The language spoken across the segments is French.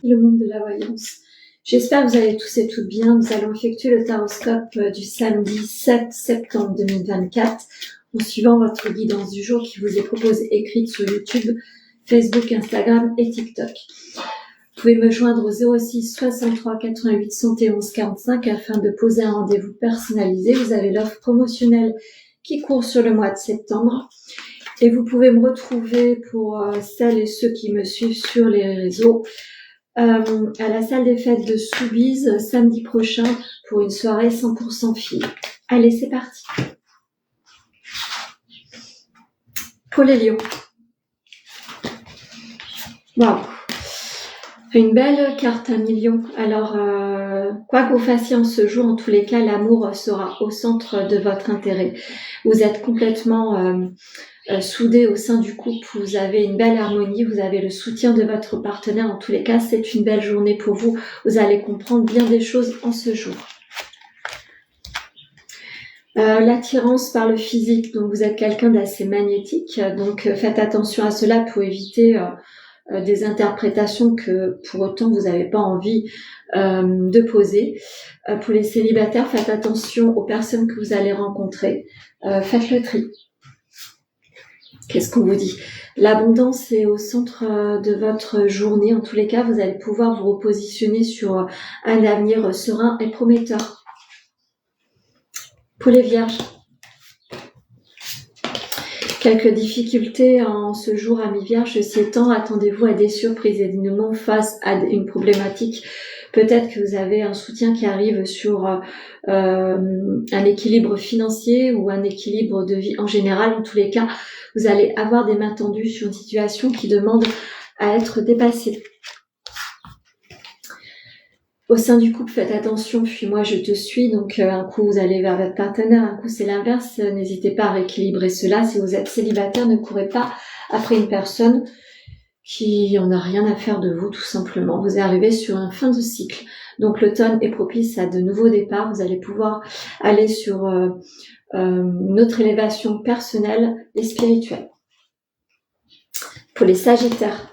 Le monde de la voyance. J'espère que vous allez tous et toutes bien. Nous allons effectuer le taroscope du samedi 7 septembre 2024 en suivant votre guidance du jour qui vous est proposée écrite sur YouTube, Facebook, Instagram et TikTok. Vous pouvez me joindre au 06 63 88 71 45 afin de poser un rendez-vous personnalisé. Vous avez l'offre promotionnelle qui court sur le mois de septembre. Et vous pouvez me retrouver pour celles et ceux qui me suivent sur les réseaux à la salle des fêtes de Soubise samedi prochain pour une soirée 100% filles. Allez, c'est parti. Pour les lions. Waouh. Une belle carte, 1 million. Alors, quoi que vous fassiez en ce jour, en tous les cas, l'amour sera au centre de votre intérêt. Vous êtes complètement soudés au sein du couple, vous avez une belle harmonie, vous avez le soutien de votre partenaire. En tous les cas, c'est une belle journée pour vous. Vous allez comprendre bien des choses en ce jour. L'attirance par le physique, donc vous êtes quelqu'un d'assez magnétique, donc faites attention à cela pour éviter des interprétations que pour autant vous n'avez pas envie de poser. Pour les célibataires, faites attention aux personnes que vous allez rencontrer. Faites le tri. Qu'est-ce qu'on vous dit? L'abondance est au centre de votre journée. En tous les cas, vous allez pouvoir vous repositionner sur un avenir serein et prometteur. Pour les vierges, quelques difficultés en ce jour, amis vierges. Ceci étant, attendez-vous à des surprises et des dénouements face à une problématique. Peut-être que vous avez un soutien qui arrive sur un équilibre financier ou un équilibre de vie en général. En tous les cas, vous allez avoir des mains tendues sur une situation qui demande à être dépassée. Au sein du couple, faites attention, fuis-moi, je te suis. Donc, un coup, vous allez vers votre partenaire, un coup, c'est l'inverse. N'hésitez pas à rééquilibrer cela. Si vous êtes célibataire, ne courez pas après une personne qui en a rien à faire de vous, tout simplement. Vous arrivez sur un fin de cycle. Donc, l'automne est propice à de nouveaux départs. Vous allez pouvoir aller sur une autre élévation personnelle et spirituelle. Pour les sagittaires.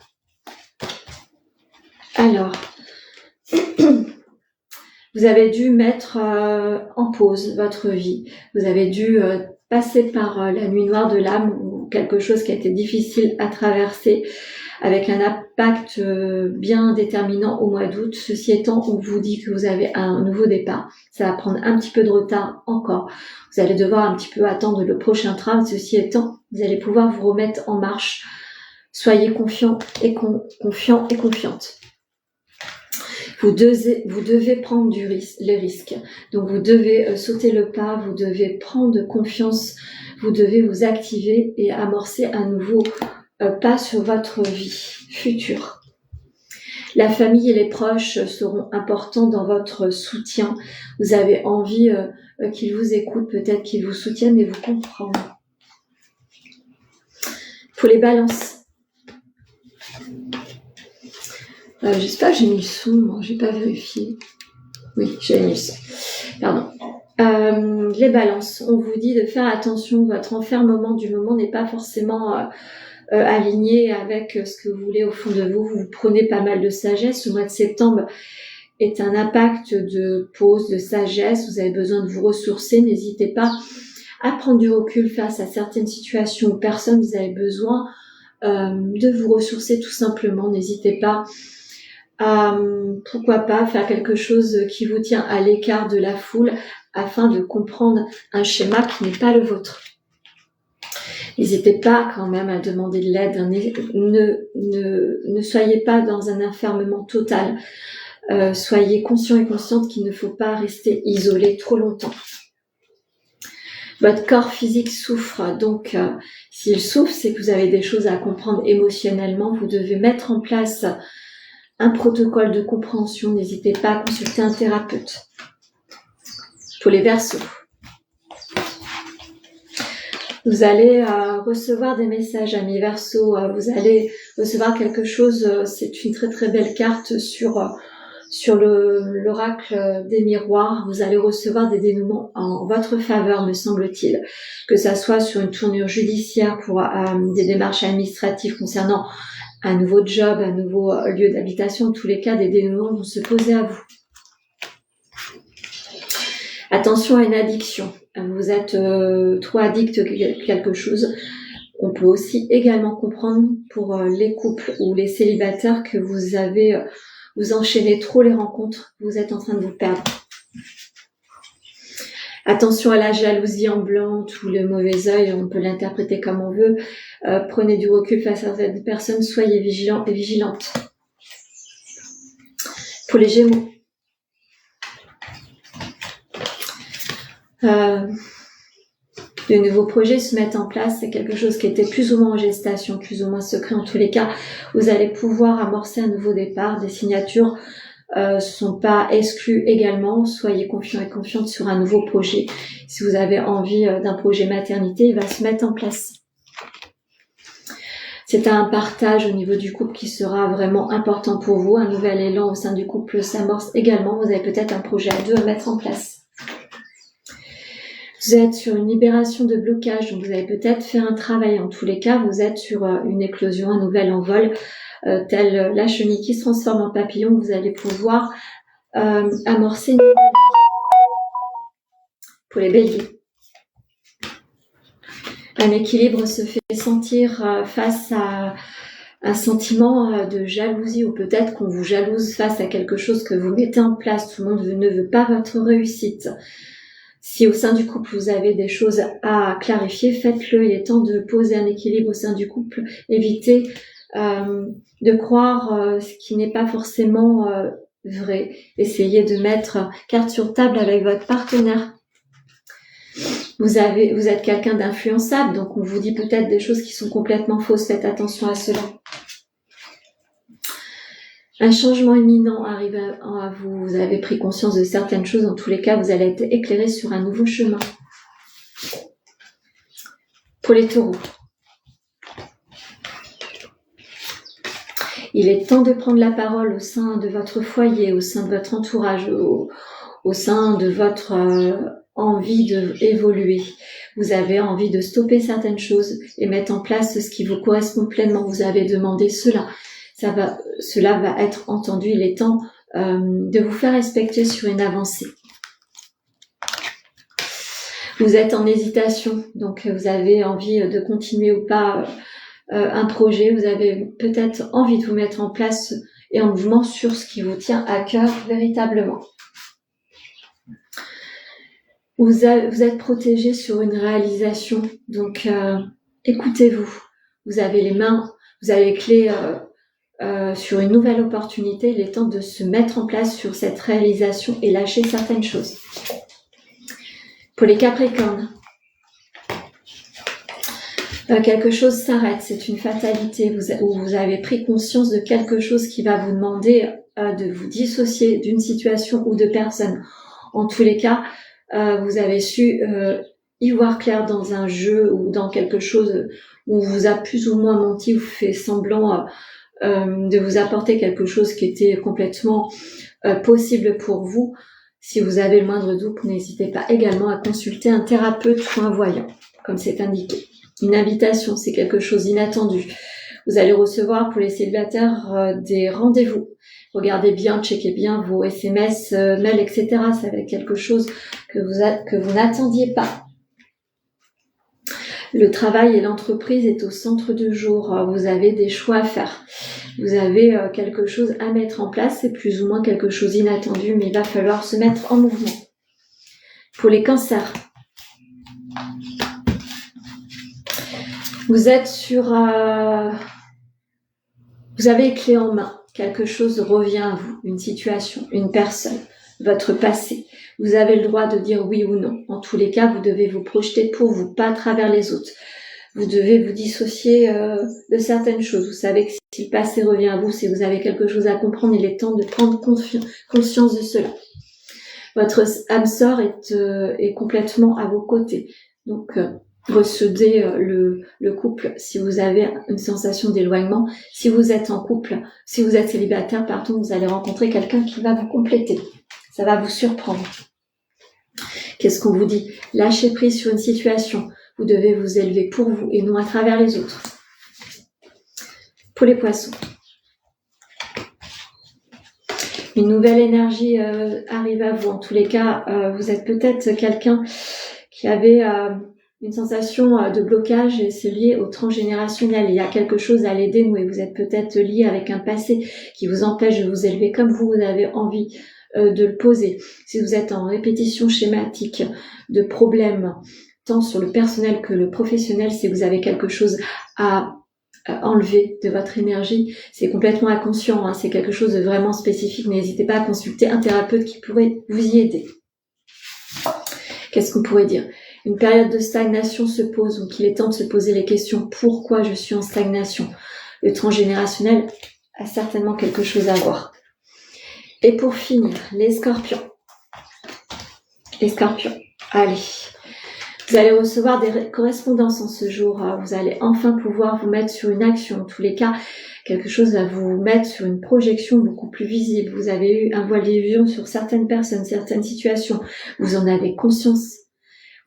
Alors, vous avez dû mettre en pause votre vie. Vous avez dû passer par la nuit noire de l'âme ou quelque chose qui a été difficile à traverser avec un impact bien déterminant au mois d'août. Ceci étant, on vous dit que vous avez un nouveau départ. Ça va prendre un petit peu de retard encore. Vous allez devoir un petit peu attendre le prochain train. Ceci étant, vous allez pouvoir vous remettre en marche. Soyez confiants et confiantes. Vous devez prendre les risques. Donc, vous devez sauter le pas, vous devez prendre confiance, vous devez vous activer et amorcer un nouveau pas sur votre vie future. La famille et les proches seront importants dans votre soutien. Vous avez envie qu'ils vous écoutent, peut-être qu'ils vous soutiennent et vous comprennent. Pour les balances. J'espère que j'ai mis le son, non, j'ai pas vérifié. Oui, j'ai mis le son. Pardon. Les balances, on vous dit de faire attention, votre enfermement du moment n'est pas forcément aligné avec ce que vous voulez au fond de vous. Vous prenez pas mal de sagesse. Ce mois de septembre est un impact de pause, de sagesse. Vous avez besoin de vous ressourcer. N'hésitez pas à prendre du recul face à certaines situations ou personnes. Vous avez besoin de vous ressourcer tout simplement. N'hésitez pas à, pourquoi pas, faire quelque chose qui vous tient à l'écart de la foule afin de comprendre un schéma qui n'est pas le vôtre. N'hésitez pas quand même à demander de l'aide. Ne soyez pas dans un enfermement total. Soyez conscient et consciente qu'il ne faut pas rester isolé trop longtemps. Votre corps physique souffre, donc s'il souffre, c'est que vous avez des choses à comprendre émotionnellement. Vous devez mettre en place un protocole de compréhension. N'hésitez pas à consulter un thérapeute. Pour les Verseaux. Vous allez recevoir des messages, amis Verseaux. Vous allez recevoir quelque chose. C'est une très très belle carte sur l'oracle des miroirs. Vous allez recevoir des dénouements en votre faveur, me semble-t-il. Que ça soit sur une tournure judiciaire pour des démarches administratives concernant un nouveau job, un nouveau lieu d'habitation. En tous les cas, des dénouements vont se poser à vous. Attention à une addiction. Vous êtes trop addict à quelque chose. On peut aussi également comprendre pour les couples ou les célibataires que vous enchaînez trop les rencontres. Vous êtes en train de vous perdre. Attention à la jalousie ambiante ou le mauvais œil, on peut l'interpréter comme on veut. Prenez du recul face à certaines personnes, soyez vigilants et vigilantes. Pour les Gémeaux, de nouveaux projets se mettent en place, c'est quelque chose qui était plus ou moins en gestation, plus ou moins secret. En tous les cas, vous allez pouvoir amorcer un nouveau départ, des signatures sont pas exclus également. Soyez confiants et confiantes sur un nouveau projet. Si vous avez envie d'un projet maternité, il va se mettre en place. C'est un partage au niveau du couple qui sera vraiment important pour vous. Un nouvel élan au sein du couple s'amorce également. Vous avez peut-être un projet à deux à mettre en place. Vous êtes sur une libération de blocage, donc vous allez peut-être faire un travail. En tous les cas, vous êtes sur une éclosion, un nouvel envol. Tel la chenille qui se transforme en papillon, vous allez pouvoir amorcer une nouvelle vie. Pour les béliers, un équilibre se fait sentir face à un sentiment de jalousie, ou peut-être qu'on vous jalouse face à quelque chose que vous mettez en place. Tout le monde ne veut pas votre réussite. Si au sein du couple vous avez des choses à clarifier, faites-le. Il est temps de poser un équilibre au sein du couple. Évitez de croire ce qui n'est pas forcément vrai. Essayez de mettre carte sur table avec votre partenaire. Vous êtes quelqu'un d'influençable, donc on vous dit peut-être des choses qui sont complètement fausses. Faites attention à cela. Un changement imminent arrive à vous. Vous avez pris conscience de certaines choses. En tous les cas, vous allez être éclairé sur un nouveau chemin. Pour les taureaux, il est temps de prendre la parole au sein de votre foyer, au sein de votre entourage, au sein de votre envie d'évoluer. Vous avez envie de stopper certaines choses et mettre en place ce qui vous correspond pleinement. Vous avez demandé cela. Cela va être entendu. Il est temps de vous faire respecter sur une avancée. Vous êtes en hésitation, donc vous avez envie de continuer ou pas un projet. Vous avez peut-être envie de vous mettre en place et en mouvement sur ce qui vous tient à cœur véritablement. Vous êtes protégé sur une réalisation, donc écoutez-vous. Vous avez les clés sur une nouvelle opportunité. Il est temps de se mettre en place sur cette réalisation et lâcher certaines choses. Pour les Capricornes, quelque chose s'arrête, c'est une fatalité. Vous avez pris conscience de quelque chose qui va vous demander de vous dissocier d'une situation ou de personne. En tous les cas, vous avez su y voir clair dans un jeu ou dans quelque chose où on vous a plus ou moins menti ou fait semblant de vous apporter quelque chose qui était complètement possible pour vous. Si vous avez le moindre doute, n'hésitez pas également à consulter un thérapeute ou un voyant, comme c'est indiqué. Une invitation, c'est quelque chose d'inattendu. Vous allez recevoir pour les célibataires des rendez-vous. Regardez bien, checkez bien vos SMS, mails, etc. Ça va être quelque chose que vous n'attendiez pas. Le travail et l'entreprise est au centre du jour. Vous avez des choix à faire. Vous avez quelque chose à mettre en place. C'est plus ou moins quelque chose d'inattendu, mais il va falloir se mettre en mouvement. Pour les cancers, vous êtes vous avez les clés en main. Quelque chose revient à vous, une situation, une personne, votre passé. Vous avez le droit de dire oui ou non. En tous les cas, vous devez vous projeter pour vous, pas à travers les autres. Vous devez vous dissocier de certaines choses. Vous savez que si le passé revient à vous, si vous avez quelque chose à comprendre, il est temps de prendre conscience de cela. Votre âme sœur est complètement à vos côtés. Donc, recevez le couple si vous avez une sensation d'éloignement. Si vous êtes en couple, si vous êtes célibataire, pardon, vous allez rencontrer quelqu'un qui va vous compléter. Ça va vous surprendre. Qu'est-ce qu'on vous dit? Lâchez prise sur une situation. Vous devez vous élever pour vous et non à travers les autres. Pour les poissons, une nouvelle énergie arrive à vous. En tous les cas, vous êtes peut-être quelqu'un qui avait une sensation de blocage et c'est lié au transgénérationnel. Il y a quelque chose à les dénouer. Vous êtes peut-être lié avec un passé qui vous empêche de vous élever comme vous avez envie de le poser. Si vous êtes en répétition schématique de problèmes, tant sur le personnel que le professionnel, si vous avez quelque chose à enlever de votre énergie, c'est complètement inconscient, c'est quelque chose de vraiment spécifique. N'hésitez pas à consulter un thérapeute qui pourrait vous y aider. Qu'est-ce qu'on pourrait dire? Une période de stagnation se pose, donc il est temps de se poser les questions. Pourquoi je suis en stagnation? Le transgénérationnel a certainement quelque chose à voir. Et pour finir, les scorpions. Les scorpions, allez. Vous allez recevoir des correspondances en ce jour. Vous allez enfin pouvoir vous mettre sur une action. En tous les cas, quelque chose va vous mettre sur une projection beaucoup plus visible. Vous avez eu un voile d'illusion sur certaines personnes, certaines situations. Vous en avez conscience.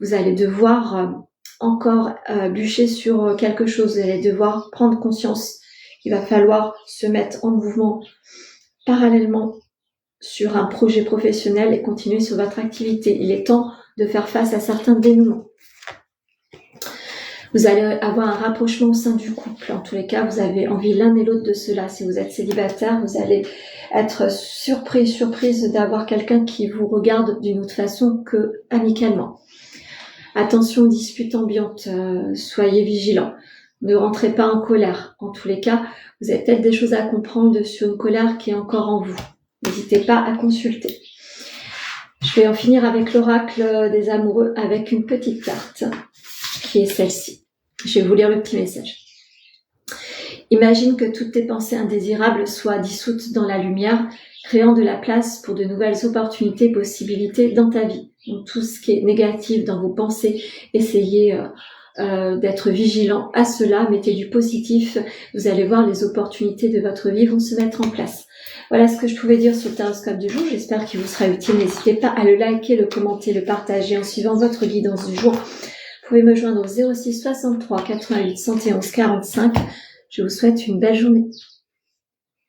Vous allez devoir encore bûcher sur quelque chose. Vous allez devoir prendre conscience qu'il va falloir se mettre en mouvement parallèlement sur un projet professionnel et continuer sur votre activité. Il est temps de faire face à certains dénouements. Vous allez avoir un rapprochement au sein du couple. En tous les cas, vous avez envie l'un et l'autre de cela. Si vous êtes célibataire, vous allez être surprise d'avoir quelqu'un qui vous regarde d'une autre façon que amicalement. Attention aux disputes ambiantes, soyez vigilants. Ne rentrez pas en colère. En tous les cas, vous avez peut-être des choses à comprendre sur une colère qui est encore en vous. N'hésitez pas à consulter. Je vais en finir avec l'oracle des amoureux avec une petite carte qui est celle-ci. Je vais vous lire le petit message. Imagine que toutes tes pensées indésirables soient dissoutes dans la lumière, créant de la place pour de nouvelles opportunités, possibilités dans ta vie. Donc tout ce qui est négatif dans vos pensées, essayez d'être vigilant à cela, mettez du positif, vous allez voir les opportunités de votre vie vont se mettre en place. Voilà ce que je pouvais dire sur le taroscope du jour, j'espère qu'il vous sera utile. N'hésitez pas à le liker, le commenter, le partager en suivant votre guidance du jour. Vous pouvez me joindre au 06 63 88 111 45. Je vous souhaite une belle journée.